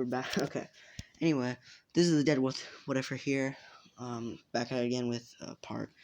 we're back. Okay. Anyway, this is the Dead Whatever here. Back at it again with part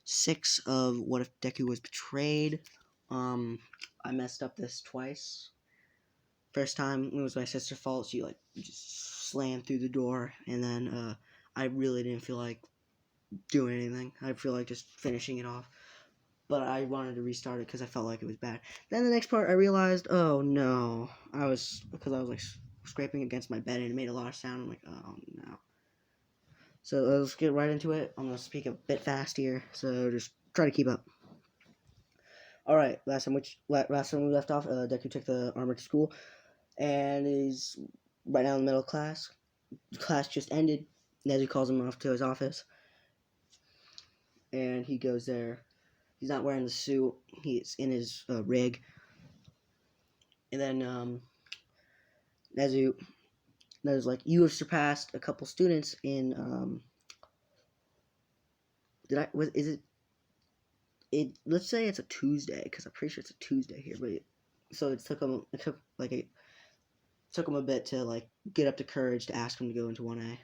6 of What If Deku Was Betrayed. I messed up this twice. First time, it was my sister's fault. She, just slammed through the door. And then, I really didn't feel like doing anything. I feel like just finishing it off. But I wanted to restart it because I felt like it was bad. Then the next part, I realized, oh no. Because I was, scraping against my bed and it made a lot of sound. I'm like, oh no. So let's get right into it. I'm going to speak a bit fast here, so just try to keep up. Alright, last time we left off, Deku took the armor to school, and is right now in the middle of class. The class just ended. Nezu calls him off to his office, and he goes there. He's not wearing the suit. He's in his rig. And then Nezu's like, you have surpassed a couple students in let's say it's a Tuesday, because I'm pretty sure it's a Tuesday here, but it took him a bit to get up the courage to ask him to go into 1A.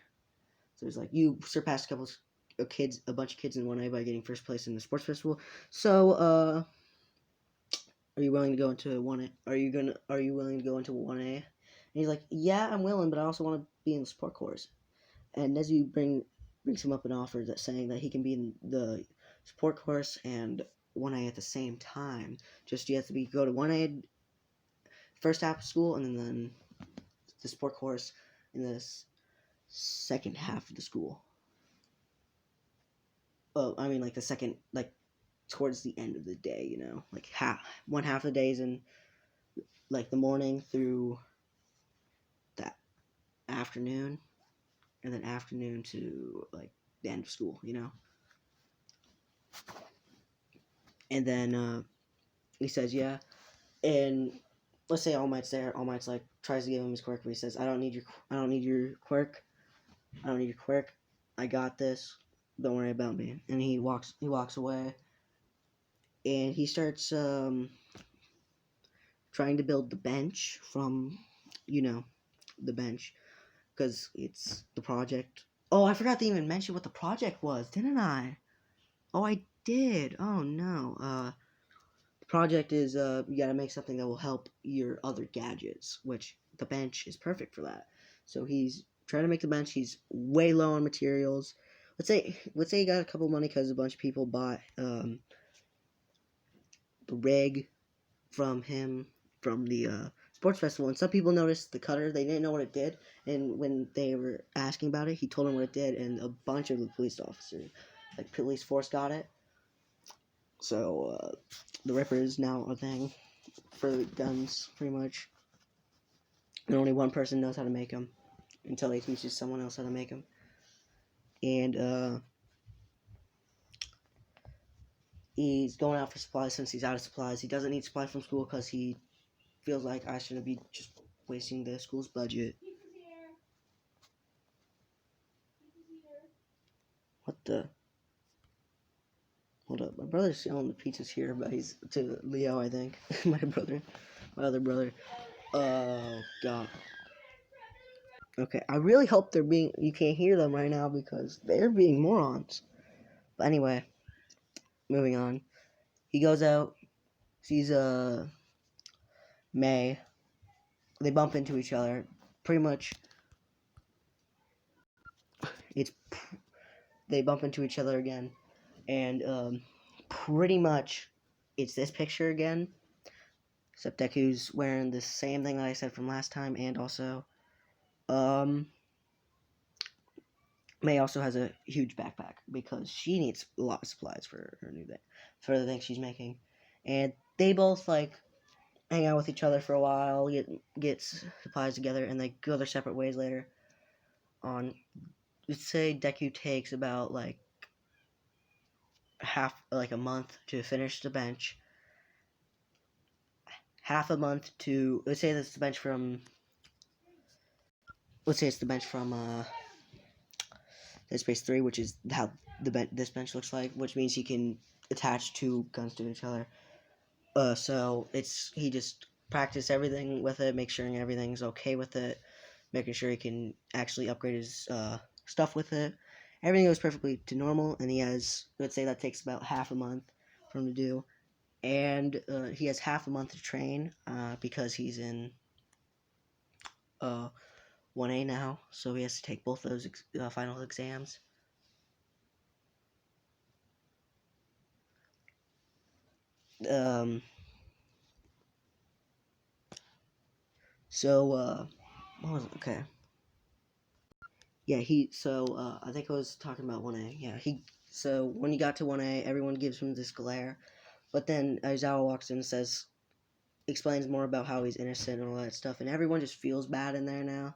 So he's like, you surpassed a bunch of kids in 1A by getting first place in the sports festival. So are you willing to go into 1A? Are you willing to go into 1A? And he's like, yeah, I'm willing, but I also want to be in the sport course. And Nezu brings him up an offer that saying that he can be in the sport course and 1A at the same time. Just you have to go to 1A first half of school, and then the sport course in the second half of the school. Well, I mean, the second, towards the end of the day, one half of the days in, the morning through that afternoon, and then afternoon to, the end of school, And then, he says, yeah, and let's say All Might's there. All Might's tries to give him his quirk, but he says, I don't need your quirk. I don't need your quirk. I got this. Don't worry about me. And he walks away. And he starts trying to build the bench from, the bench, because it's the project. Oh, I forgot to even mention what the project was, didn't I? Oh, I did. Oh no. The project is you gotta make something that will help your other gadgets, which the bench is perfect for that. So he's trying to make the bench. He's way low on materials. Let's say he got a couple of money because a bunch of people bought the rig from him from the sports festival, and some people noticed the cutter. They didn't know what it did, and when they were asking about it, he told them what it did, and a bunch of the police officers, police force, got it. So the Ripper is now a thing for guns, pretty much. And only one person knows how to make them until he teaches someone else how to make them. And he's going out for supplies since he's out of supplies. He doesn't need supplies from school because he feels like I shouldn't be just wasting the school's budget. What the? Hold up. My brother's selling the pizzas here, but he's to Leo, I think. My other brother. Oh, God. Okay, I really hope you can't hear them right now because they're being morons. But anyway, moving on. He goes out, sees May. They bump into each other. Pretty much, they bump into each other again. And pretty much, it's this picture again. Except Deku's wearing the same thing that I said from last time, and also, May also has a huge backpack because she needs a lot of supplies for her new thing, for the thing she's making. And they both hang out with each other for a while, get supplies together, and they go their separate ways later. Let's say Deku takes about a month to finish the bench. Half a month to, let's say it's the bench from Dead Space 3, which is how this bench looks like, which means he can attach two guns to each other. So he just practice everything with it, make sure everything's okay with it, making sure he can actually upgrade his stuff with it. Everything goes perfectly to normal, and he has, let's say that takes about half a month for him to do. And he has half a month to train because he's in uh, 1A now, so he has to take both those final exams. Um, what was it? Okay. Yeah, I think I was talking about 1A. Yeah, so when he got to 1A, everyone gives him this glare, but then Aizawa walks in and explains more about how he's innocent and all that stuff, and everyone just feels bad in there now.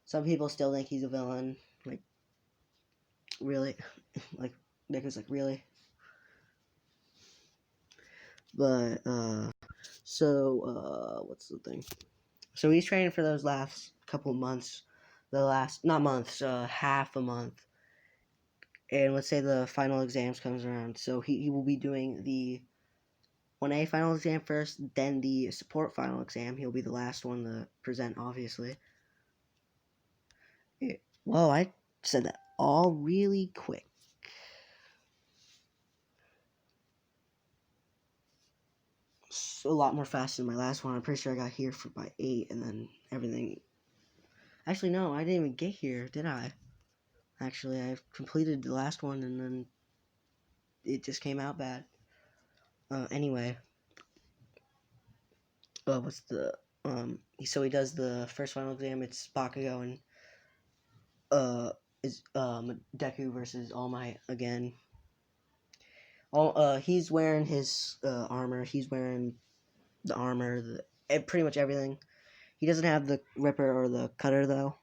Some people still think he's a villain, like, really? Like, Deku's like, really? But, what's the thing? So he's training for those last couple months, not months, half a month. And let's say the final exams comes around, so he will be doing the 1A final exam first, then the support final exam. He'll be the last one to present, obviously. Whoa, I said that all really quick. So a lot more faster than my last one. I'm pretty sure I got here for by 8, and then everything. Actually, no, I didn't even get here, did I? Actually, I completed the last one, and then it just came out bad. Anyway, what's the so he does the first final exam. It's Bakugo and is Deku versus All Might again. He's wearing his armor. He's wearing the armor, pretty much everything. He doesn't have the Ripper or the Cutter though.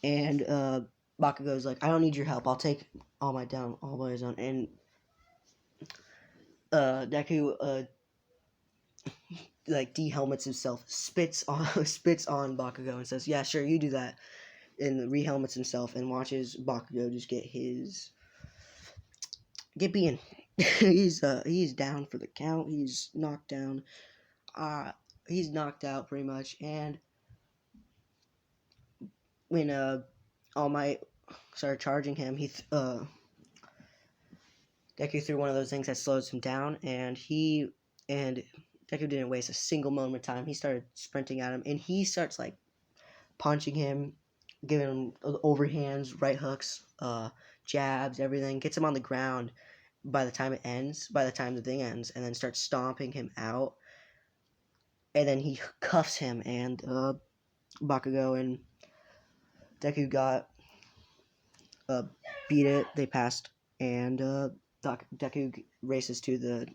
And Bakugo's like, I don't need your help. I'll take All Might down all by his own. And Deku like de-helmets himself, spits on Bakugo and says, "Yeah, sure, you do that." And re-helmets himself and watches Bakugo just get being. he's down for the count. He's knocked down. He's knocked out pretty much. And when All Might started charging him, Deku threw one of those things that slows him down, and Deku didn't waste a single moment of time. He started sprinting at him, and he starts like punching him, giving him overhands, right hooks, jabs, everything. Gets him on the ground by the time the thing ends, and then starts stomping him out. And then he cuffs him, and Bakugo and Deku got beat it. They passed, and Deku races to the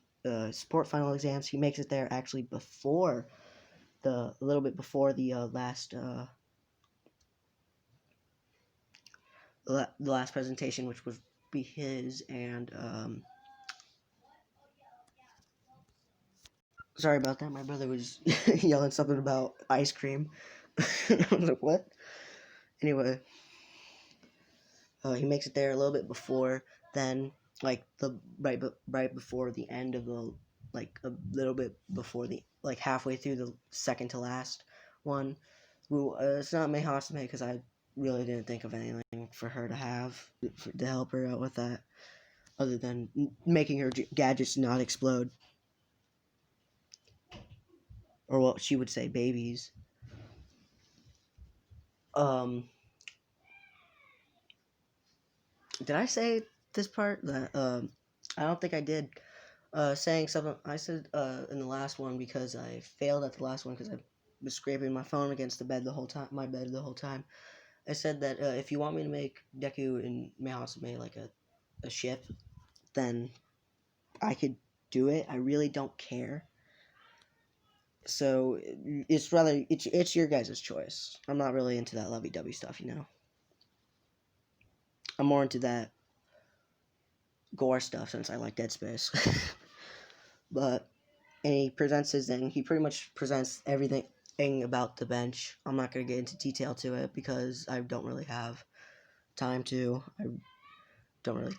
support final exams. He makes it there actually a little bit before the last the last presentation, which would be his. And sorry about that. My brother was yelling something about ice cream. I was like, what? Anyway, he makes it there a little bit before then, like right before the end of a little bit before halfway through the second to last one. It's not Mehasame because I really didn't think of anything for her to to help her out with that, other than making her gadgets not explode, or what she would say, babies. Did I say this part that I don't think I did. Saying something I said in the last one because I failed at the last one because I was scraping my phone against the bed the whole time. I said that if you want me to make Deku and Mehasame like a ship, then I could do it. I really don't care. So it's your guys' choice. I'm not really into that lovey-dovey stuff, I'm more into that gore stuff since I like Dead Space. But and he presents his thing. He pretty much presents everything about the bench. I'm not gonna get into detail to it because I don't really have time to. I don't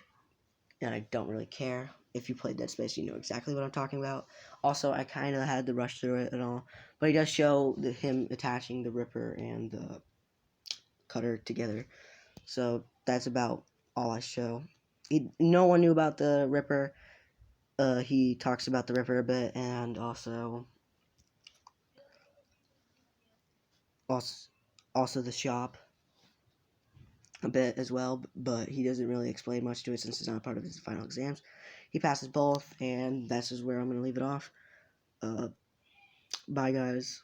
really care. if you played Dead Space, you know exactly what I'm talking about. Also, I kind of had to rush through it and all, but he does show him attaching the Ripper and the Cutter together. So that's about all I show. No one knew about the Ripper. He talks about the Ripper a bit, and also, also the shop a bit as well, but he doesn't really explain much to it since it's not part of his final exams. He passes both, and that's just where I'm going to leave it off. Bye, guys.